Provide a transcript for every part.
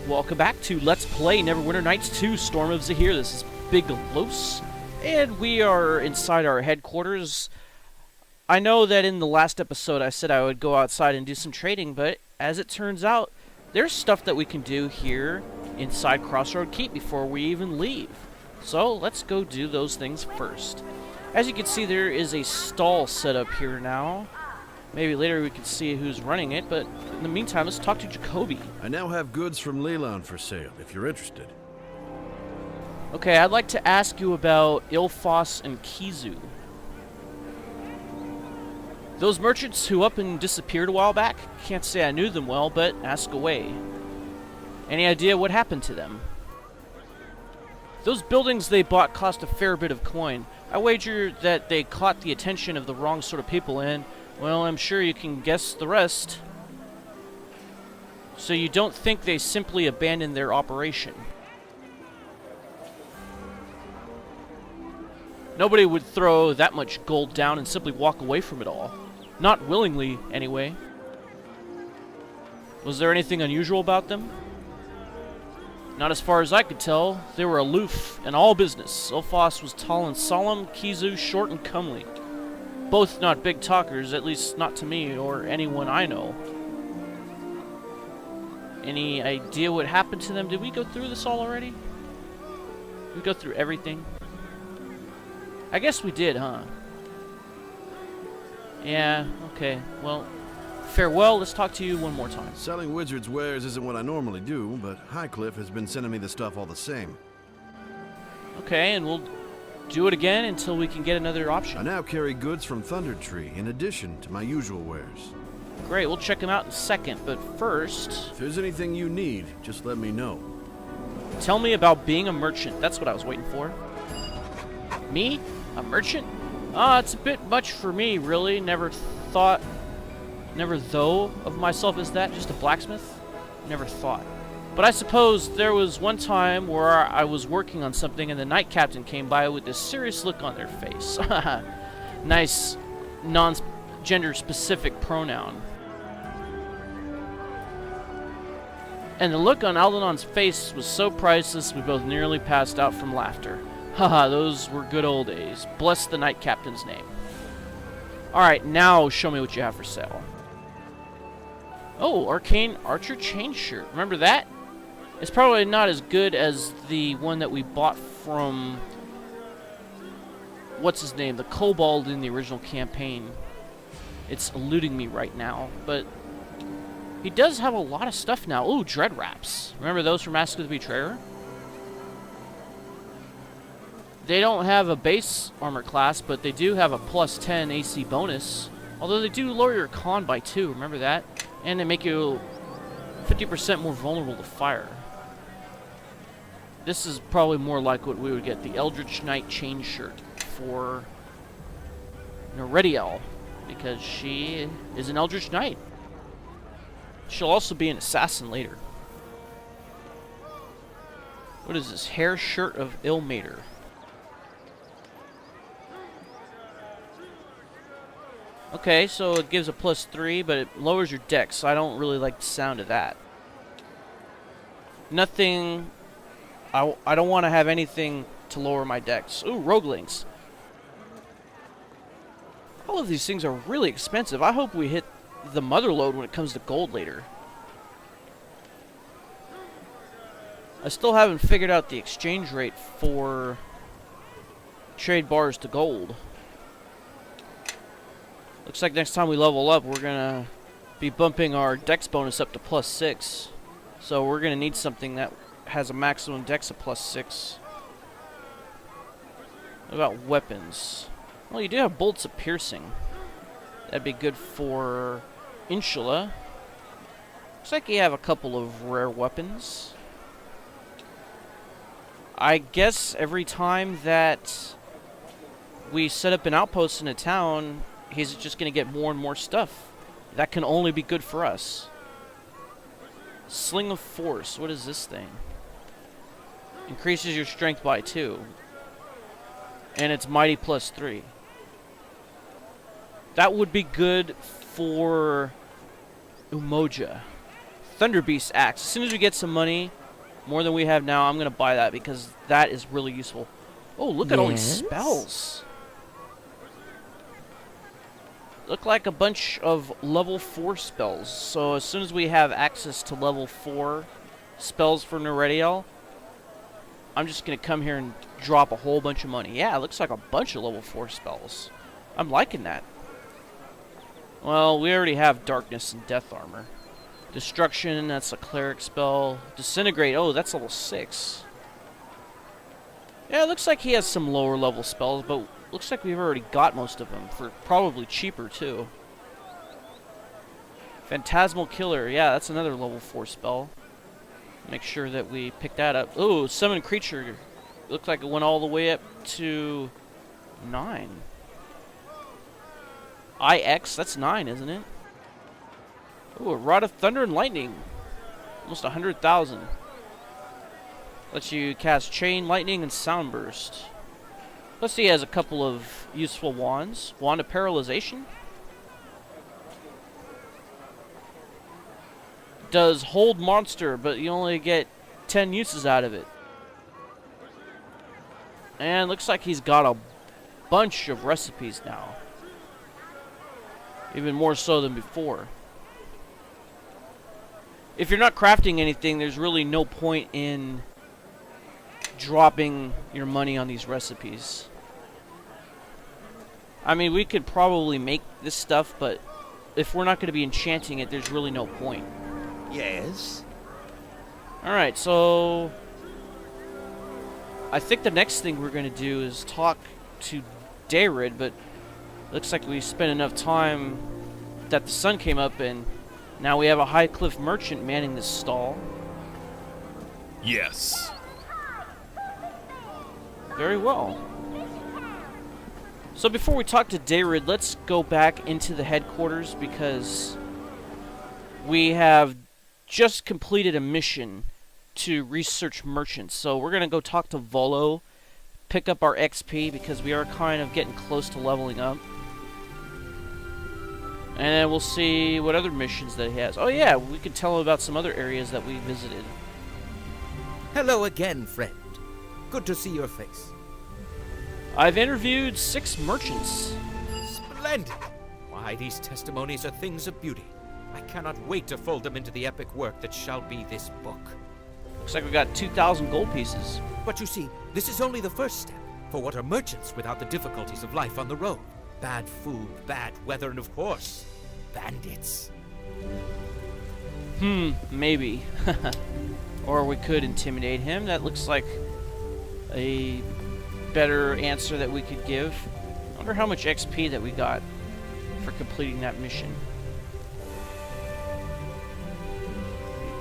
Welcome back to Let's Play Neverwinter Nights 2 Storm of Zehir. This is Big Los, and we are inside our headquarters. I know that in the last episode I said I would go outside and do some trading, but as it turns out, there's stuff that we can do here inside Crossroad Keep before we even leave. So let's go do those things first. As you can see, there is a stall set up here now. Maybe later we can see who's running it, but in the meantime, let's talk to Jacoby. I now have goods from Leland for sale, if you're interested. Okay, I'd like to ask you about Ilfos and Kizu. Those merchants who up and disappeared a while back, can't say I knew them well, but ask away. Any idea what happened to them? Those buildings they bought cost a fair bit of coin. I wager that they caught the attention of the wrong sort of people and, well, I'm sure you can guess the rest. So you don't think they simply abandoned their operation? Nobody would throw that much gold down and simply walk away from it all. Not willingly, anyway. Was there anything unusual about them? Not as far as I could tell. They were aloof and all business. Ilfos was tall and solemn, Kizu short and comely. Both not big talkers, at least not to me or anyone I know. Any idea what happened to them? Did we go through this all already? Did we go through everything? I guess we did, huh? Yeah, okay. Well, farewell. Let's talk to you one more time. Selling wizard's wares isn't what I normally do, but Highcliffe has been sending me the stuff all the same. Okay, and we'll do it again until we can get another option. I now carry goods from Thunder Tree in addition to my usual wares. Great, we'll check them out in a second, but first... If there's anything you need, just let me know. Tell me about being a merchant. That's what I was waiting for. Me? A merchant? It's a bit much for me, really. Never though of myself as that, just a blacksmith. Never thought. But I suppose there was one time where I was working on something and the night captain came by with this serious look on their face. Nice non-gender specific pronoun. And the look on Aldonon's face was so priceless we both nearly passed out from laughter. Haha, those were good old days. Bless the night captain's name. Alright, now show me what you have for sale. Oh, Arcane Archer chain shirt. Remember that? It's probably not as good as the one that we bought from... what's his name? The Kobold in the original campaign. It's eluding me right now, but... he does have a lot of stuff now. Ooh, Dread Wraps. Remember those from Mask of the Betrayer? They don't have a base armor class, but they do have a plus 10 AC bonus. Although they do lower your con by 2, remember that? And they make you 50% more vulnerable to fire. This is probably more like what we would get, the Eldritch Knight chain shirt for Nerediel, because she is an Eldritch Knight. She'll also be an assassin later. What is this? Hair shirt of Ilmater. Okay, so it gives a plus 3, but it lowers your dex, so I don't really like the sound of that. Nothing... I don't want to have anything to lower my dex. Ooh, Roguelings. All of these things are really expensive. I hope we hit the mother load when it comes to gold later. I still haven't figured out the exchange rate for trade bars to gold. Looks like next time we level up, we're gonna be bumping our dex bonus up to plus 6. So we're gonna need something that has a maximum dex of plus 6. What about weapons? Well, you do have bolts of piercing. That'd be good for Insula. Looks like you have a couple of rare weapons. I guess every time that we set up an outpost in a town, he's just going to get more and more stuff. That can only be good for us. Sling of Force. What is this thing? Increases your strength by 2. And it's mighty plus 3. That would be good for Umoja. Thunder Beast axe. As soon as we get some money, more than we have now, I'm going to buy that because that is really useful. Oh, look at all these spells. Look like a bunch of level 4 spells. So as soon as we have access to level 4 spells for Neredial, I'm just going to come here and drop a whole bunch of money. Yeah, it looks like a bunch of level 4 spells. I'm liking that. Well, we already have Darkness and Death Armor. Destruction, that's a cleric spell. Disintegrate, oh, that's level 6. Yeah, it looks like he has some lower level spells, but looks like we've already got most of them for probably cheaper, too. Phantasmal Killer, yeah, that's another level 4 spell. Make sure that we pick that up. Oh, Summon Creature. Looks like it went all the way up to 9. IX, that's 9, isn't it? Oh, a Rod of Thunder and Lightning. Almost 100,000. Lets you cast Chain, Lightning, and Sound Burst. Let's see, he has a couple of useful wands. Wand of Paralyzation. Does hold monster, but you only get 10 uses out of it. And looks like he's got a bunch of recipes now. Even more so than before. If you're not crafting anything, there's really no point in dropping your money on these recipes. I mean, we could probably make this stuff, but if we're not going to be enchanting it, there's really no point. Yes? Alright, so I think the next thing we're going to do is talk to Dayrid, but looks like we spent enough time that the sun came up and now we have a High Cliff merchant manning this stall. Yes. Very well. So before we talk to Dayrid, let's go back into the headquarters because we have just completed a mission to research merchants. So we're going to go talk to Volo, pick up our XP because we are kind of getting close to leveling up. And then we'll see what other missions that he has. Oh yeah, we could tell him about some other areas that we visited. Hello again, friend. Good to see your face. I've interviewed 6 merchants. Splendid! Why, these testimonies are things of beauty. I cannot wait to fold them into the epic work that shall be this book. Looks like we got 2,000 gold pieces. But you see, this is only the first step. For what are merchants without the difficulties of life on the road? Bad food, bad weather, and of course, bandits. Maybe. Or we could intimidate him. That looks like a better answer that we could give. I wonder how much XP that we got for completing that mission.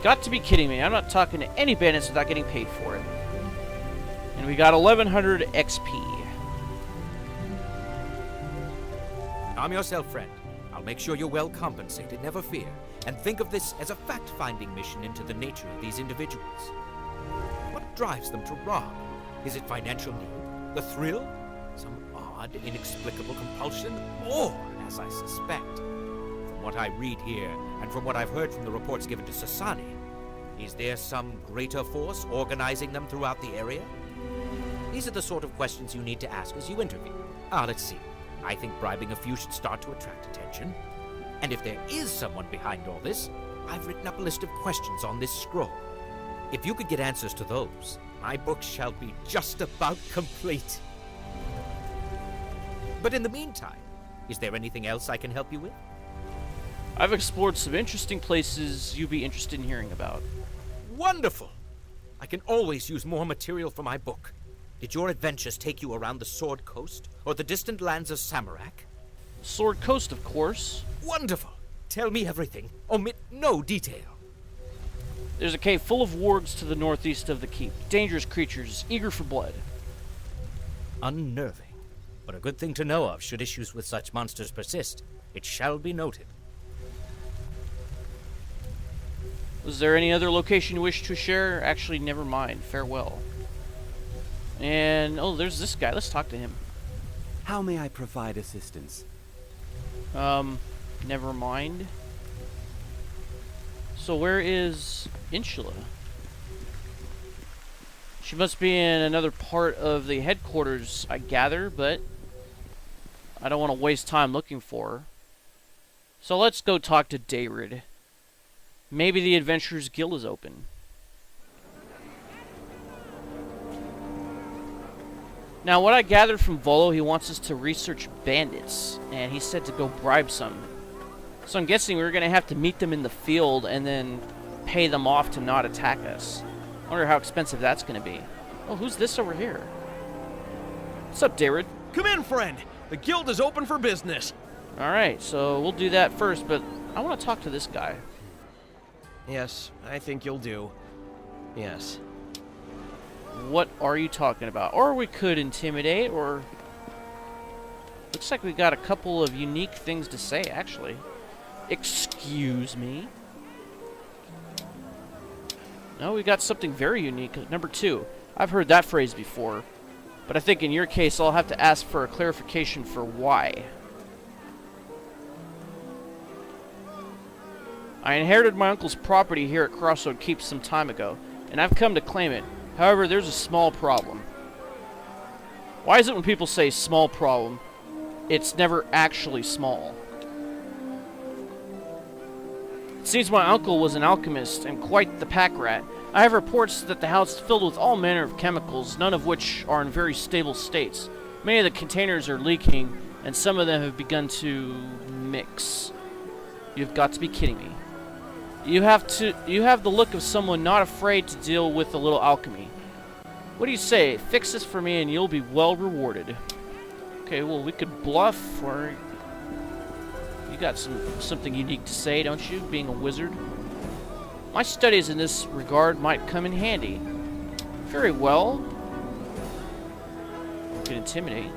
Got to be kidding me. I'm not talking to any bandits without getting paid for it. And we got 1,100 XP. Calm yourself, friend. I'll make sure you're well compensated, never fear. And think of this as a fact-finding mission into the nature of these individuals. What drives them to rob? Is it financial need? The thrill? Some odd, inexplicable compulsion? Or, as I suspect, from what I read here, and from what I've heard from the reports given to Sasani, is there some greater force organizing them throughout the area? These are the sort of questions you need to ask as you interview. Let's see. I think bribing a few should start to attract attention. And if there is someone behind all this, I've written up a list of questions on this scroll. If you could get answers to those, my book shall be just about complete. But in the meantime, is there anything else I can help you with? I've explored some interesting places you'd be interested in hearing about. Wonderful! I can always use more material for my book. Did your adventures take you around the Sword Coast, or the distant lands of Samarak? Sword Coast, of course. Wonderful! Tell me everything. Omit no detail. There's a cave full of wargs to the northeast of the keep. Dangerous creatures, eager for blood. Unnerving. But a good thing to know of should issues with such monsters persist. It shall be noted. Was there any other location you wish to share? Actually, never mind. Farewell. And, oh, there's this guy. Let's talk to him. How may I provide assistance? Never mind. So where is Insula? She must be in another part of the headquarters, I gather, but I don't want to waste time looking for her. So let's go talk to Dayrid. Maybe the Adventurers Guild is open. Now, what I gathered from Volo, he wants us to research bandits, and he said to go bribe some. So I'm guessing we're going to have to meet them in the field and then pay them off to not attack us. I wonder how expensive that's going to be. Oh, who's this over here? What's up, Dayrid? Come in, friend. The guild is open for business. Alright, so we'll do that first, but I want to talk to this guy. Yes, I think you'll do. Yes. What are you talking about? Or we could intimidate, or... Looks like we got a couple of unique things to say, actually. Excuse me? No, we got something very unique. Number 2. I've heard that phrase before. But I think in your case, I'll have to ask for a clarification for why. I inherited my uncle's property here at Crossroad Keep some time ago, and I've come to claim it. However, there's a small problem. Why is it when people say small problem, it's never actually small? It seems my uncle was an alchemist and quite the pack rat. I have reports that the house is filled with all manner of chemicals, none of which are in very stable states. Many of the containers are leaking, and some of them have begun to mix. You've got to be kidding me. You have the look of someone not afraid to deal with a little alchemy. What do you say? Fix this for me and you'll be well rewarded. Okay, well, we could bluff, or... You got something unique to say, don't you, being a wizard? My studies in this regard might come in handy. Very well. I can intimidate.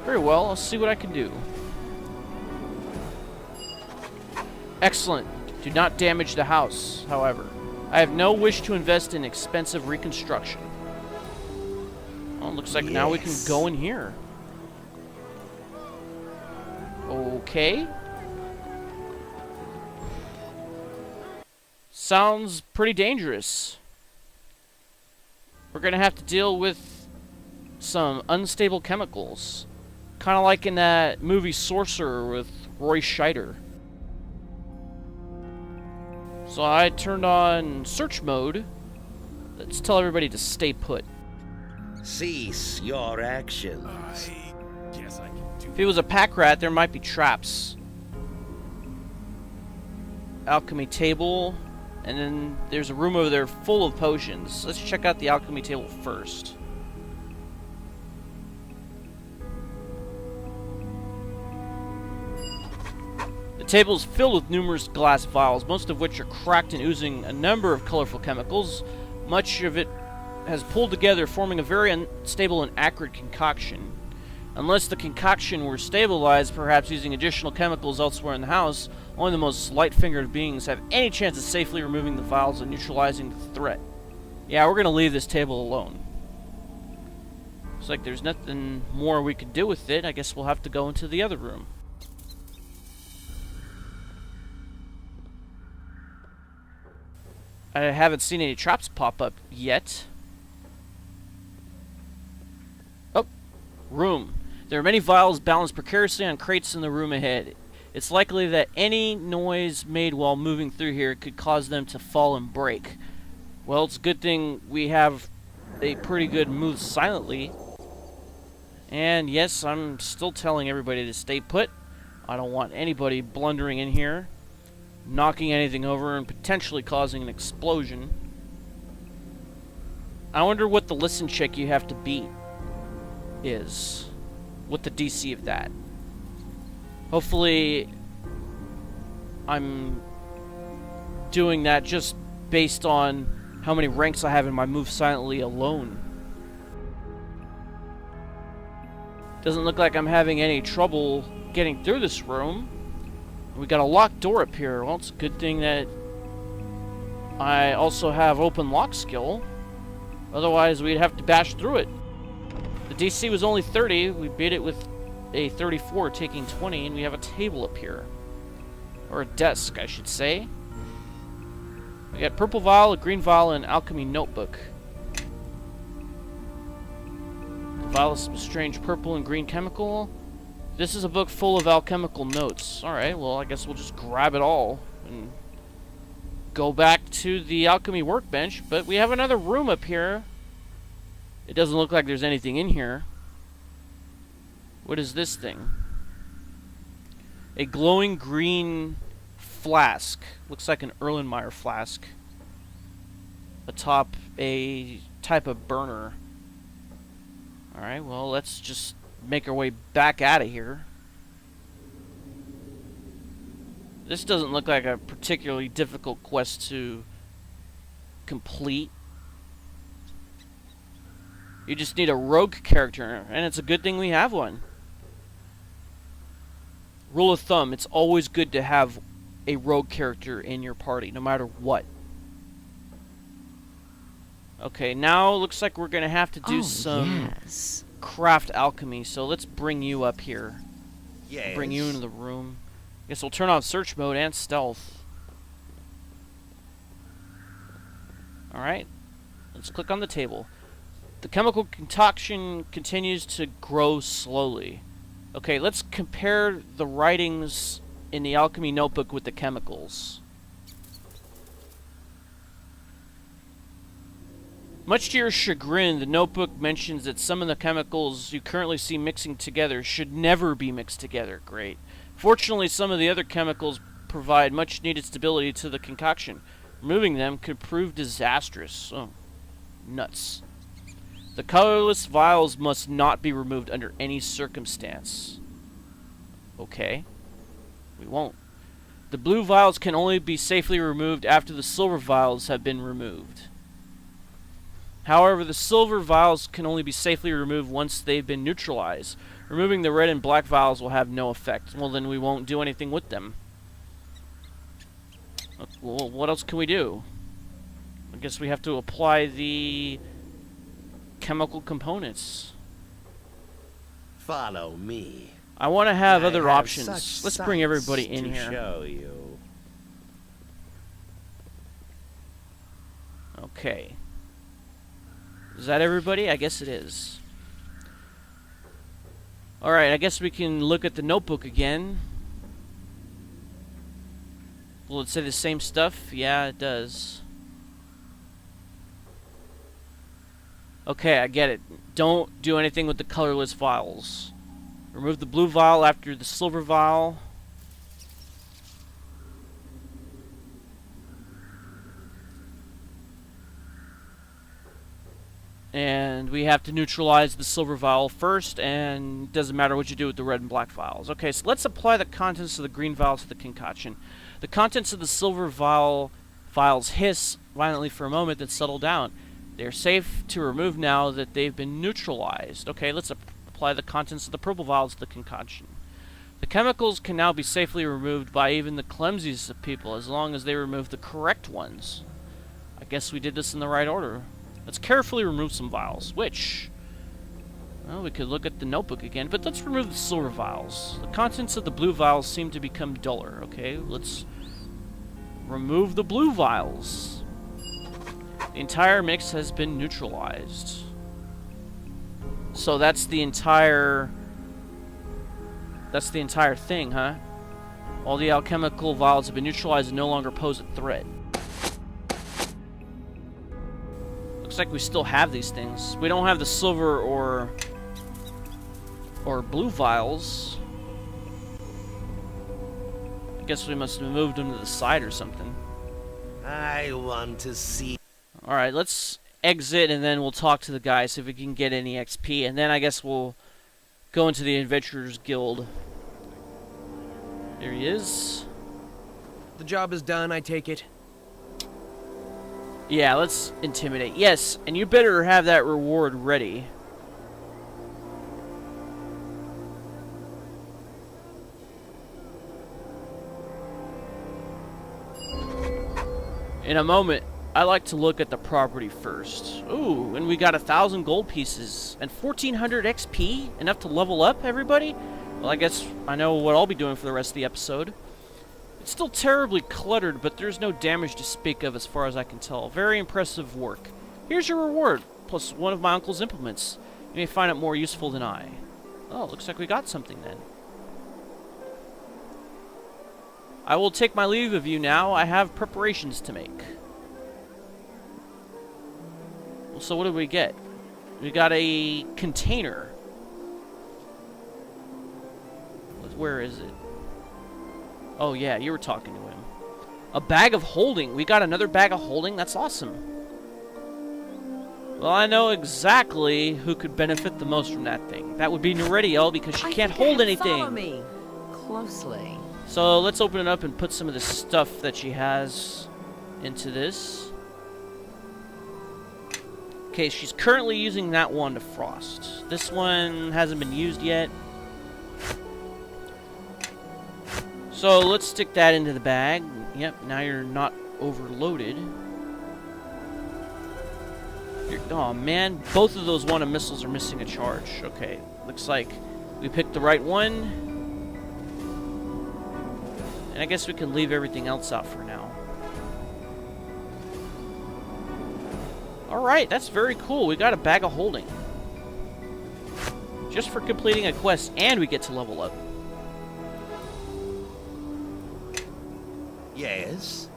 Very well, I'll see what I can do. Excellent. Do not damage the house, however. I have no wish to invest in expensive reconstruction. Well, looks like now we can go in here. Okay. Sounds pretty dangerous. We're gonna have to deal with some unstable chemicals. Kind of like in that movie Sorcerer with Roy Scheider. So I turned on search mode. Let's tell everybody to stay put. Cease your actions. I guess I can do. If he was a pack rat, there might be traps. Alchemy table. And then there's a room over there full of potions. Let's check out the alchemy table first. The table is filled with numerous glass vials, most of which are cracked and oozing a number of colorful chemicals. Much of it has pulled together, forming a very unstable and acrid concoction. Unless the concoction were stabilized, perhaps using additional chemicals elsewhere in the house, only the most light-fingered beings have any chance of safely removing the vials and neutralizing the threat. Yeah, we're gonna leave this table alone. Looks like there's nothing more we can do with it. I guess we'll have to go into the other room. I haven't seen any traps pop up yet. Oh, room. There are many vials balanced precariously on crates in the room ahead. It's likely that any noise made while moving through here could cause them to fall and break. Well, it's a good thing we have a pretty good move silently. And yes, I'm still telling everybody to stay put. I don't want anybody blundering in here, knocking anything over, and potentially causing an explosion. I wonder what the listen check you have to beat is. What the DC of that. Hopefully, I'm doing that just based on how many ranks I have in my move silently alone. Doesn't look like I'm having any trouble getting through this room. We got a locked door up here. Well, it's a good thing that I also have open lock skill. Otherwise, we'd have to bash through it. The DC was only 30. We beat it with a 34, taking 20, and we have a table up here. Or a desk, I should say. We got purple vial, a green vial, and alchemy notebook. The vial is some strange purple and green chemical. This is a book full of alchemical notes. Alright, well, I guess we'll just grab it all and go back to the alchemy workbench. But we have another room up here. It doesn't look like there's anything in here. What is this thing? A glowing green flask. Looks like an Erlenmeyer flask. Atop a type of burner. Alright, well, let's just make our way back out of here. This doesn't look like a particularly difficult quest to complete. You just need a rogue character, and it's a good thing we have one. Rule of thumb, it's always good to have a rogue character in your party, no matter what. Okay, now it looks like we're going to have to do some craft alchemy, so let's bring you up here. Yes. Bring you into the room. Guess we'll turn on search mode and stealth. Alright, let's click on the table. The chemical concoction continues to grow slowly. Okay, let's compare the writings in the alchemy notebook with the chemicals. Much to your chagrin, the notebook mentions that some of the chemicals you currently see mixing together should never be mixed together. Great. Fortunately, some of the other chemicals provide much needed stability to the concoction. Removing them could prove disastrous. Oh, nuts. The colorless vials must not be removed under any circumstance. Okay. We won't. The blue vials can only be safely removed after the silver vials have been removed. However, the silver vials can only be safely removed once they've been neutralized. Removing the red and black vials will have no effect. Well, then we won't do anything with them. Well, what else can we do? I guess we have to apply the chemical components. Follow me. I want to have I other have options. such Let's bring everybody sights in to here. Show you. Okay. Is that everybody? I guess it is. Alright, I guess we can look at the notebook again. Will it say the same stuff? Yeah, it does. Okay, I get it. Don't do anything with the colorless vials. Remove the blue vial after the silver vial. And we have to neutralize the silver vial first, and it doesn't matter what you do with the red and black vials. Okay, so let's apply the contents of the green vial to the concoction. The contents of the silver vials hiss violently for a moment, then settle down. They're safe to remove now that they've been neutralized. Okay, let's apply the contents of the purple vials to the concoction. The chemicals can now be safely removed by even the clumsiest of people, as long as they remove the correct ones. I guess we did this in the right order. Let's carefully remove some vials, which... Well, we could look at the notebook again, but let's remove the silver vials. The contents of the blue vials seem to become duller. Okay, let's remove the blue vials. The entire mix has been neutralized. So that's the entire... That's the entire thing, huh? All the alchemical vials have been neutralized and no longer pose a threat. Looks like we still have these things. We don't have the silver or blue vials. I guess we must have moved them to the side or something. I want to see. Alright, let's exit and then we'll talk to the guy, see if we can get any XP, and then I guess we'll go into the Adventurers Guild. There he is. The job is done, I take it. Yeah, let's intimidate. Yes, and you better have that reward ready. In a moment, I like to look at the property first. Ooh, and we got 1,000 gold pieces and 1,400 XP? Enough to level up, everybody? Well, I guess I know what I'll be doing for the rest of the episode. It's still terribly cluttered, but there's no damage to speak of as far as I can tell. Very impressive work. Here's your reward, plus one of my uncle's implements. You may find it more useful than I. Oh, looks like we got something then. I will take my leave of you now. I have preparations to make. Well, so what did we get? We got a container. Where is it? Oh yeah, you were talking to him. A bag of holding. We got another bag of holding? That's awesome. Well, I know exactly who could benefit the most from that thing. That would be Neridiel, because she can't hold anything. Follow me closely. So let's open it up and put some of the stuff that she has into this. Okay, she's currently using that one to frost. This one hasn't been used yet. So let's stick that into the bag. Yep, now you're not overloaded. Oh man, both of those one missiles are missing a charge. Okay, looks like we picked the right one. And I guess we can leave everything else out for now. Alright, that's very cool. We got a bag of holding. Just for completing a quest, and we get to level up. Yes?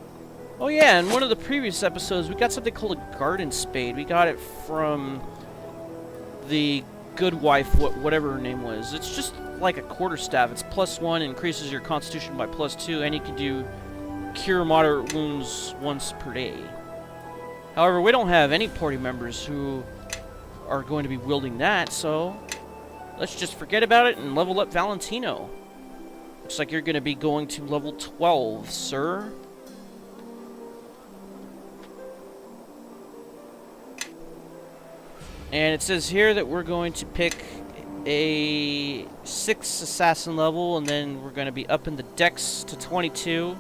Oh yeah, in one of the previous episodes, we got something called a garden spade. We got it from the good wife, whatever her name was. It's just like a quarterstaff. It's +1, increases your constitution by +2, and you can do cure moderate wounds once per day. However, we don't have any party members who are going to be wielding that, so let's just forget about it and level up Valentino. Looks like you're going to be going to level 12, sir. And it says here that we're going to pick a 6 assassin level, and then we're going to be up in the dex to 22.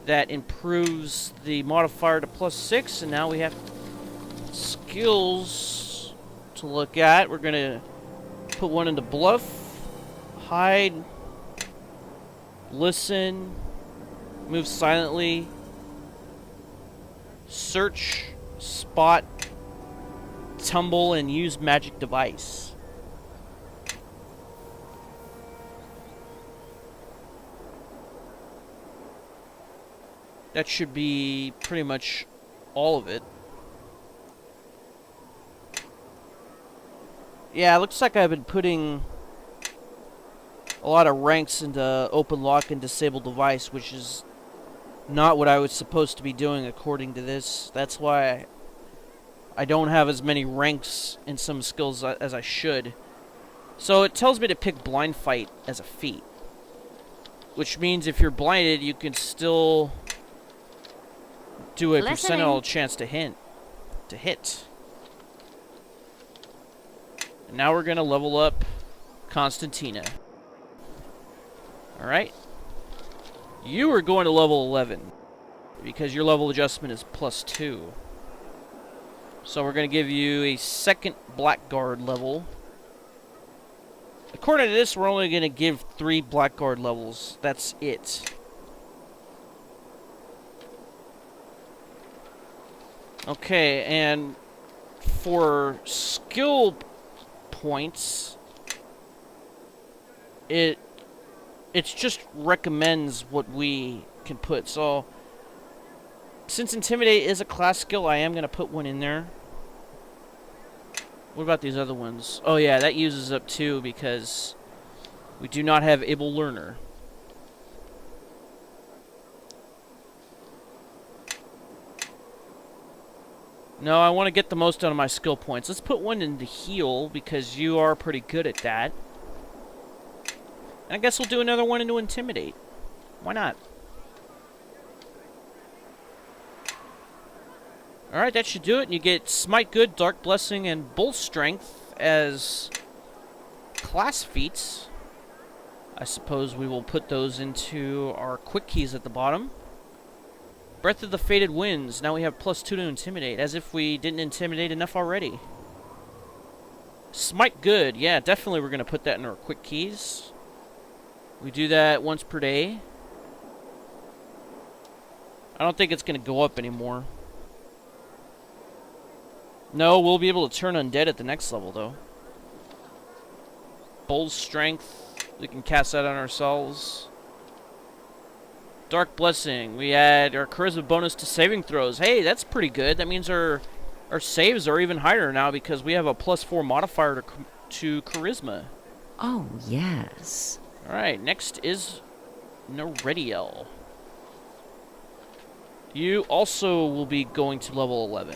That improves the modifier to +6, and now we have skills to look at. We're going to put one into bluff, hide, listen, move silently, search, spot, tumble, and use magic device. That should be pretty much all of it. Yeah, it looks like I've been putting a lot of ranks into open lock and disable device, which is not what I was supposed to be doing according to this. That's why I don't have as many ranks in some skills as I should. So it tells me to pick blind fight as a feat, which means if you're blinded, you can still do a percentile chance to hit. And now we're gonna level up Constantina. Alright. You are going to level 11, because your level adjustment is +2. So we're gonna give you a second Blackguard level. According to this, we're only gonna give 3 Blackguard levels. That's it. Okay, and for skill points, it just recommends what we can put. So since Intimidate is a class skill, I am going to put one in there. What about these other ones? Oh yeah, that uses up 2 because we do not have Able Learner. No, I want to get the most out of my skill points. Let's put one into heal, because you are pretty good at that. And I guess we'll do another one into Intimidate. Why not? Alright, that should do it. And you get Smite Good, Dark Blessing, and Bull Strength as class feats. I suppose we will put those into our quick keys at the bottom. Breath of the Fated Winds. Now we have +2 to Intimidate, as if we didn't Intimidate enough already. Smite Good. Yeah, definitely we're going to put that in our quick keys. We do that once per day. I don't think it's going to go up anymore. No, we'll be able to turn undead at the next level, though. Bold Strength. We can cast that on ourselves. Dark Blessing. We add our Charisma bonus to saving throws. Hey, that's pretty good. That means our saves are even higher now because we have a +4 modifier to Charisma. Oh, yes. Alright, next is Nerediel. You also will be going to level 11.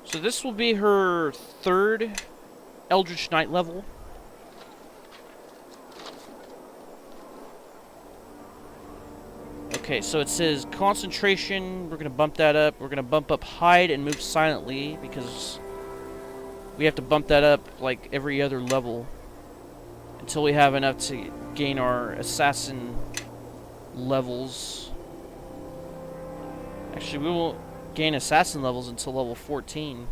So this will be her 3rd Eldritch Knight level. Okay, so it says concentration. We're going to bump that up. We're going to bump up hide and move silently because we have to bump that up like every other level until we have enough to gain our assassin levels. Actually, we won't gain assassin levels until level 14.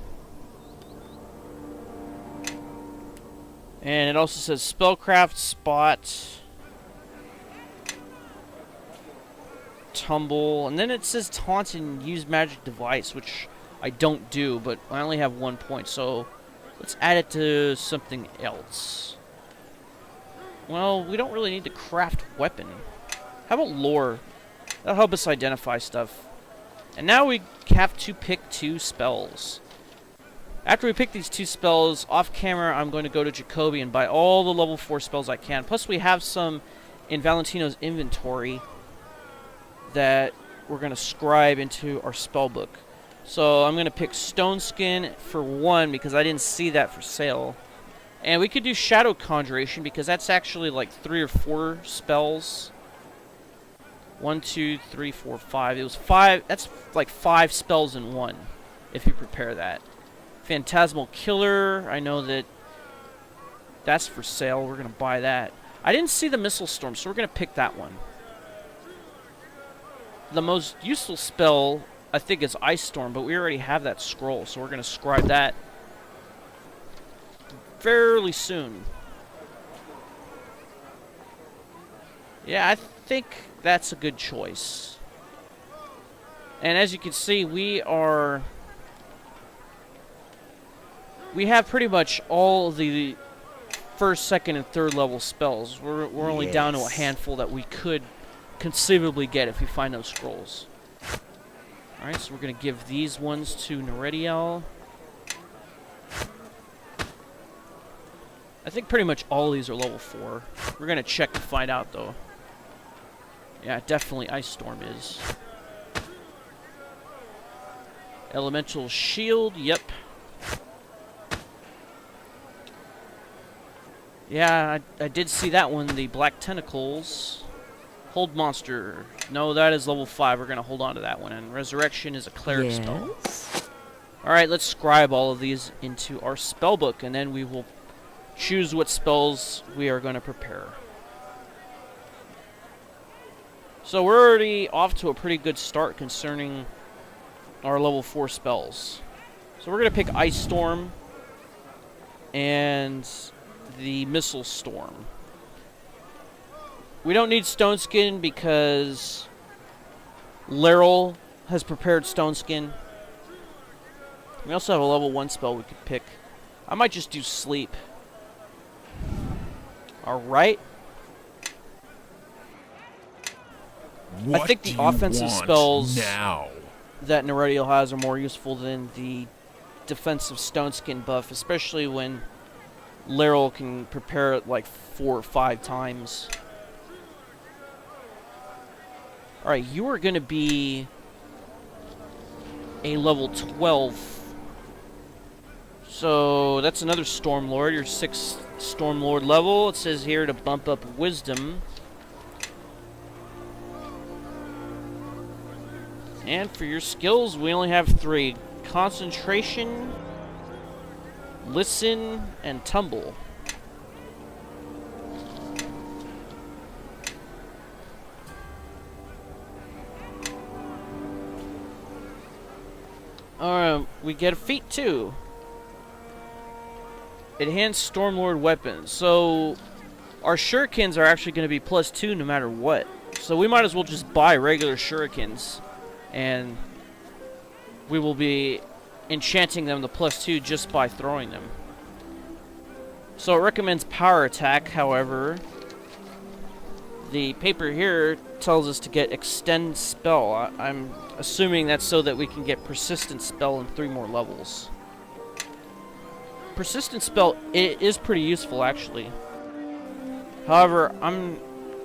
And it also says spellcraft, spot, tumble, and then it says taunt and use magic device, which I don't do, but I only have 1 point, so let's add it to something else. Well, we don't really need to craft weapon. How about lore? That'll help us identify stuff. And now we have to pick 2 spells. After we pick these 2 spells, off camera, I'm going to go to Jacoby and buy all the level 4 spells I can. Plus, we have some in Valentino's inventory that we're going to scribe into our spell book. So I'm going to pick Stone Skin for 1 because I didn't see that for sale. And we could do Shadow Conjuration because that's actually like 3 or 4 spells. 1, 2, 3, 4, 5. It was 5. That's like 5 spells in 1 if you prepare that. Phantasmal Killer. I know that that's for sale. We're going to buy that. I didn't see the Missile Storm, so we're going to pick that one. The most useful spell, I think, is Ice Storm, but we already have that scroll, so we're going to scribe that fairly soon. Yeah, I think that's a good choice. And as you can see, we have pretty much all the 1st, 2nd, and 3rd level spells. We're only down to a handful that we could conceivably get if we find those scrolls. Alright, so we're going to give these ones to Nerediel. I think pretty much all of these are level 4. We're going to check to find out, though. Yeah, definitely Ice Storm is. Elemental Shield, yep. Yeah, I did see that one, the Black Tentacles. Hold Monster. No, that is level 5. We're going to hold on to that one. And Resurrection is a cleric spell. Alright, let's scribe all of these into our spell book, and then we will choose what spells we are going to prepare. So we're already off to a pretty good start concerning our level 4 spells. So we're going to pick Ice Storm and the Missile Storm. We don't need Stone Skin because Laryl has prepared Stone Skin. We also have a level 1 spell we could pick. I might just do Sleep. Alright. I think the offensive spells that Nerediel has are more useful than the defensive Stone Skin buff, especially when Laryl can prepare it like 4 or 5 times. Alright, you are going to be a level 12. So that's another Stormlord, your 6th Stormlord level. It says here to bump up Wisdom. And for your skills, we only have 3. Concentration, Listen, and Tumble. Alright, we get a feat too. Enhanced Stormlord weapons. So our shurikens are actually going to be +2 no matter what. So we might as well just buy regular shurikens, and we will be enchanting them to +2 just by throwing them. So it recommends power attack, however, the paper here tells us to get extend spell. I'm assuming that's so that we can get persistent spell in 3 more levels. Persistent spell is pretty useful, actually. However, I'm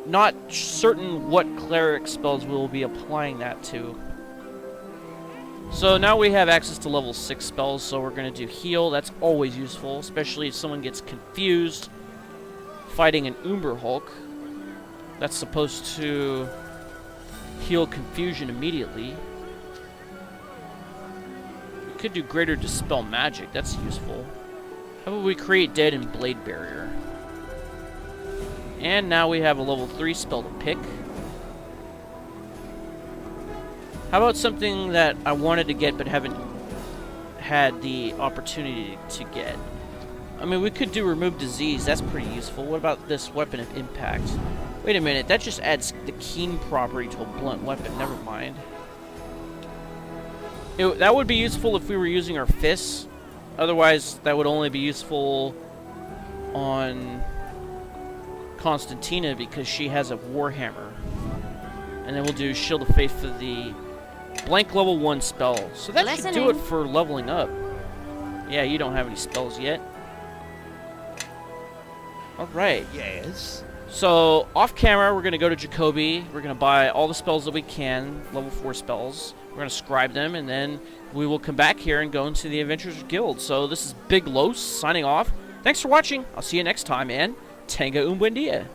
not certain what cleric spells we'll be applying that to. So now we have access to level 6 spells, so we're going to do heal. That's always useful, especially if someone gets confused fighting an Umber Hulk. That's supposed to heal confusion immediately. We could do greater dispel magic. That's useful. How about we create dead and blade barrier? And now we have a level 3 spell to pick. How about something that I wanted to get but haven't had the opportunity to get? I mean, we could do remove disease. That's pretty useful. What about this weapon of impact? Wait a minute. That just adds the keen property to a blunt weapon. Never mind. That would be useful if we were using our fists. Otherwise, that would only be useful on Constantina because she has a warhammer. And then we'll do Shield of Faith for the blank level 1 spell. So that should do it for leveling up. Yeah, you don't have any spells yet. Alright. Yes? So, off camera, we're going to go to Jacoby. We're going to buy all the spells that we can, level 4 spells. We're going to scribe them, and then we will come back here and go into the Adventurers Guild. So, this is Big Los signing off. Thanks for watching. I'll see you next time, and Tenga un buen dia.